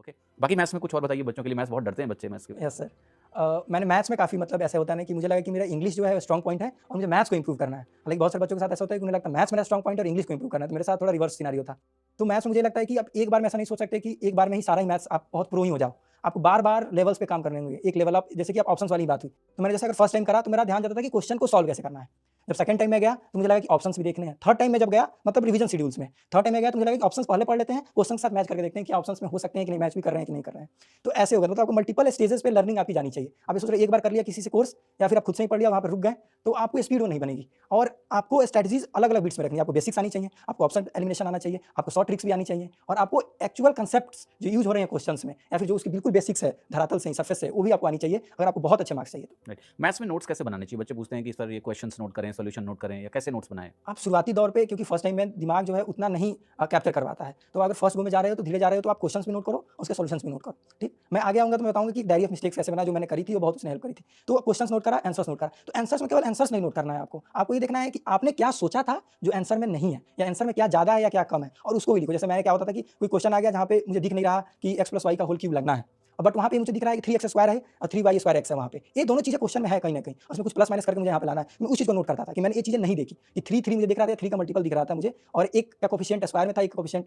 Okay. बाकी maths में कुछ और बताइए बच्चों के लिए, मैथ्स बहुत डरते हैं बच्चे मैथ्स के। Yes sir. मैंने मैथ्स में काफ़ी मतलब ऐसा होता है ना कि मुझे लगा कि मेरा इंग्लिश जो है स्ट्रॉन्ग पॉइंट है और मुझे मैथ्स को इंप्रूव करना है। हालाँकि बहुत सारे बच्चों के साथ ऐसा होता है कि उन्हें लगता है मैथ्स मेरा स्ट्रॉन्ग पॉइंट है और इंग्लिश को इंप्रूव करना है, तो मेरे साथ थोड़ा रिवर्स सिनेरियो था। तो मैथ्स में मुझे लगता है कि अब एक बार में ऐसा नहीं सोच सकते कि एक बार में ही सारा ही मैथ्स आप बहुत प्रो ही हो जाओ। आपको बार-बार लेवल्स पे काम करने होंगे। एक लेवल आप जैसे कि आप ऑप्शंस वाली बात हुई, तो मैंने जैसे अगर फर्स्ट टाइम करा तो मेरा ध्यान जाता था कि क्वेश्चन को सॉल्व कैसे करना है। जब सेकंड टाइम में गया तो मुझे लगा कि ऑप्शंस भी देखने हैं। थर्ड टाइम में जब गया मतलब रिवीजन शेड्यूल्स में। थर्ड टाइम में गया तो मुझे लगा कि ऑप्शंस पहले पढ़ लेते हैं, क्वेश्चन के साथ मैच करके देखते हैं कि ऑप्शंस में हो सकते हैं कि नहीं, मैच भी कर रहे हैं कि नहीं कर रहे हैं। तो ऐसे होगा मतलब आपको मल्टीपल स्टेजेस पे लर्निंग आपकी जानी चाहिए। आप ये सोच रहे एक बार कर लिया किसी से कोर्स या फिर आप खुद से ही पढ़ लिया वहाँ पे रुक गए, तो आपको स्पीड वो नहीं बनेगी और आपको स्ट्रैटेजीज अलग-अलग बिट्स में रखनी है। आपको बेसिक्स आनी चाहिए, आपको ऑप्शन एलिमिनेशन आना चाहिए, आपको शॉर्ट ट्रिक्स भी आनी चाहिए और आपको एक्चुअल कांसेप्ट्स जो यूज़ हो रहे हैं क्वेश्चंस में या फिर जो उसकी बिल्कुल बेसिक्स है, धरातल से ही, सरफेस से, वो भी आपको आनी चाहिए अगर आपको बहुत अच्छे मार्क्स चाहिए तो। राइट। मैथ्स में नोट्स कैसे बनाने चाहिए? बच्चे पूछते हैं कि सर ये क्वेश्चंस नोट करें, सॉल्यूशन नोट करें या कैसे नोट्स बनाएँ? आप शुरुआती दौर पे क्योंकि फर्स्ट टाइम में दिमाग जो है उतना नहीं कैप्चर कर पाता है। तो अगर फर्स्ट गो में जा रहे हो तो धीरे जा रहे हो तो आप क्वेश्चंस भी नोट करो, उसके सॉल्यूशंस भी नोट करो, ठीक? मैं आगे आऊँगा तो मैं बताऊँगा कि डायरी ऑफ मिस्टेक्स कैसे बनाए जो मैंने करी थी, वो बहुत उसने हेल्प करी थी। तो क्वेश्चंस नोट करा, आंसर्स नोट करा। तो आंसर्स में केवल आंसर्स नहीं नोट करना है आपको। आपको ये देखना है कि आपने क्या सोचा था जो आंसर में नहीं है या आंसर में क्या ज़्यादा है या क्या कम है और उसको भी लिखो। जैसे मैंने क्या होता था कि कोई क्वेश्चन आ गया जहाँ पे मुझे दिख नहीं रहा कि x + y का होल क्यूब लगना है। बट वहाँ पे मुझे दिख रहा है कि 3x² है और 3y² x है वहाँ पे। ये दोनों चीज़ें क्वेश्चन में है कहीं न कहीं। उसमें कुछ प्लस माइनस करके मुझे यहाँ पे लाना है। मैं उस चीज़ को नोट करता था कि मैंने ये चीज़ें नहीं देखी कि 3 मुझे दिख रहा था, 3 का मल्टीपल दिख रहा था मुझे और एक का कोएफिशिएंट स्क्वायर में था, एक का कोएफिशिएंट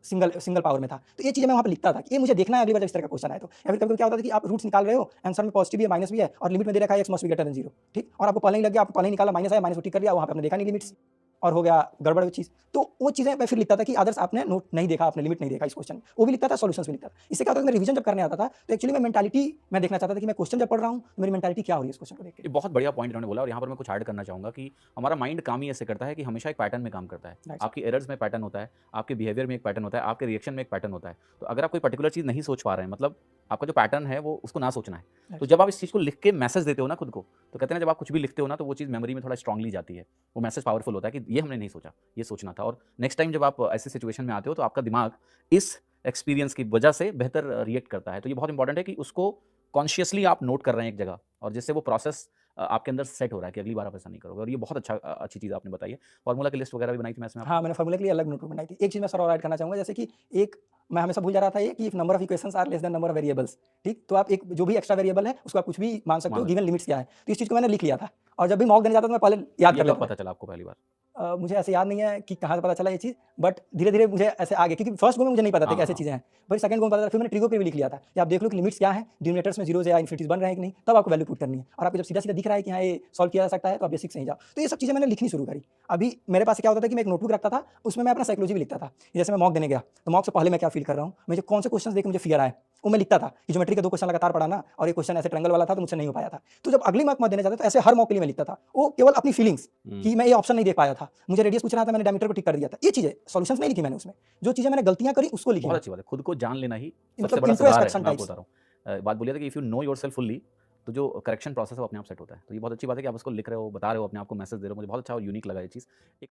सिंगल सिंगल पावर में था। तो ये चीज़ें मैं वहाँ पे लिखता था कि ये मुझे देखना है अगली बार जब इस तरह का क्वेश्चन आए तो। या फिर कभी-कभी क्या होता था कि आप रूट्स निकाल रहे हो, आंसर में पॉजिटिव भी है, माइनस भी है और लिमिट में दे रखा है x must be greater than 0, ठीक? और आपको पहले ही लग गया, आपने पहले ही निकाला, माइनस आया, माइनस को टिक कर लिया, वहाँ पे आपने देखा नहीं लिमिट्स और हो गया गड़बड़ वो चीज़। तो वो चीज़ें मैं फिर लिखता था कि आदर्श आपने नोट नहीं देखा, आपने लिमिट नहीं देखा इस क्वेश्चन में। वो भी लिखता था, सॉल्यूशंस भी लिखता था। इससे क्या होता था, मैं रिवीजन जब करने आता था, तो एक्चुअली मैं मेंटालिटी मैं देखना चाहता था कि मैं क्वेश्चन जब पढ़ रहा हूँ, तो मेरी मेंटालिटी क्या हो रही है इस क्वेश्चन को देख के। ये बहुत बढ़िया पॉइंट इन्होंने बोला और यहाँ पर मैं कुछ ऐड करना चाहूँगा कि हमारा माइंड काम ही ऐसे करता है कि हमेशा एक पैटर्न में काम करता है। राइट आपकी एरर्स में पैटर्न होता है, आपके बिहेवियर में एक पैटर्न होता है, आपके रिएक्शन में एक पैटर्न होता है। तो अगर आप कोई पर्टिकुलर चीज़ नहीं सोच पा रहे हैं मतलब आपका जो पैटर्न है वो उसको ना सोचना है। तो राइट जब आप इस चीज़ को लिख के मैसेज देते हो ना खुद को, तो कहते हैं ना जब आप कुछ भी लिखते हो ना तो वो चीज़ मेमोरी में थोड़ा स्ट्रांगली जाती है। वो मैसेज पावरफुल होता है कि ये हमने नहीं सोचा, ये सोचना था और नेक्स्ट टाइम जब आप ऐसी सिचुएशन में आते हो तो आपका दिमाग इस एक्सपीरियंस की वजह से बेहतर रिएक्ट करता है। तो ये बहुत इंपॉर्टेंट है कि उसको कॉन्शियसली आप नोट कर रहे हैं एक जगह और जिससे वो प्रोसेस आपके अंदर सेट हो रहा है कि अगली बार आप ऐसा नहीं करोगे और ये बहुत अच्छी चीज़ आपने बताई है। फॉर्मूला की लिस्ट वगैरह भी बनाई थी मैथ्स में आपने? हाँ, मैंने फ़ॉर्मूले के लिए अलग नोटबुक बनाई थी। एक चीज़ मैं सर और ऐड करना चाहूँगा जैसे कि एक मैं हमेशा भूल जा रहा था ये कि if number of equations are less than number of variables, ठीक? तो आप एक जो भी एक्स्ट्रा वेरिएबल है उसको आप कुछ भी मान सकते मान हो, लो गिवन लिमिट्स क्या है। तो इस चीज़ को मैंने लिख लिया था और जब भी मॉक देने जाता था मैं पहले याद ये कर कब लेता था। पता चला आपको पहली बार? मुझे ऐसे याद नहीं है कि कहाँ से पता चला ये चीज़, बट धीरे-धीरे मुझे ऐसे आ गया क्योंकि फर्स्ट गो में मुझे नहीं पता था हाँ, कि ऐसी हाँ। चीज़ें हैं। फिर सेकंड गो में पता चला, फिर मैंने ट्रिगो पे भी लिख लिया था कि आप देख लो कि लिमिट्स क्या हैं, डिनोमिनेटर्स में ज़ीरोज़ या इन्फिनिटीज़ बन रहे हैं कि नहीं, तब आपको वैल्यू पुट करनी है और आपको जब सीधा-सीधा दिख रहा है कि हाँ, ये सॉल्व किया जा सकता है, तो आप बेसिक से ही जाओ। तो ये सब चीज़ें मैंने लिखनी शुरू करी। अभी मेरे पास क्या होता था कि मैं एक नोटबुक रखता था, उसमें मैं अपना साइकोलॉजी भी लिखता था। जैसे मैं मॉक देने गया, तो मॉक से पहले मैं क्या फ़ील कर रहा हूँ, मुझे कौन से क्वेश्चन्स देख के मुझे फ़ियर आए, वो मैं लिखता था कि ज्योमेट्री के 2 क्वेश्चन लगातार पढ़ा ना और ये क्वेश्चन ऐसे ट्रायंगल वाला था तो मुझसे नहीं हो पाया था। तो जब अगली मॉक मैं देने जाता तो ऐसे हर मॉक के लिए मैं लिखता था। वो केवल अपनी फीलिंग्स हुँ। कि मैं ये ऑप्शन नहीं देख पाया था। मुझे रेडियस पूछ रहा था, मैंने डायमीटर को टिक कर दिया था। ये चीज़ें सॉल्यूशंस नहीं लिखी मैंने उसमें। जो चीज़ें मैंने गलतियाँ करी उसको लिखी बहुत मैं। अच्छी बात है। खुद को जान लेना ही सबसे मतलब बड़ा सुधार है, इंट्रोस्पेक्शन मैं आपको टाइप्स। बता रहा हूँ। बात बोलिए था कि if you know yourself fully तो जो करेक्शन प्रोसेस है वो अपने आप सेट होता है। तो ये बहुत अच्छी बात है कि आप उसको लिख रहे हो, बता रहे हो, अपने आप को मैसेज दे रहे हो। मुझे बहुत अच्छा और यूनिक लगा ये चीज़। एक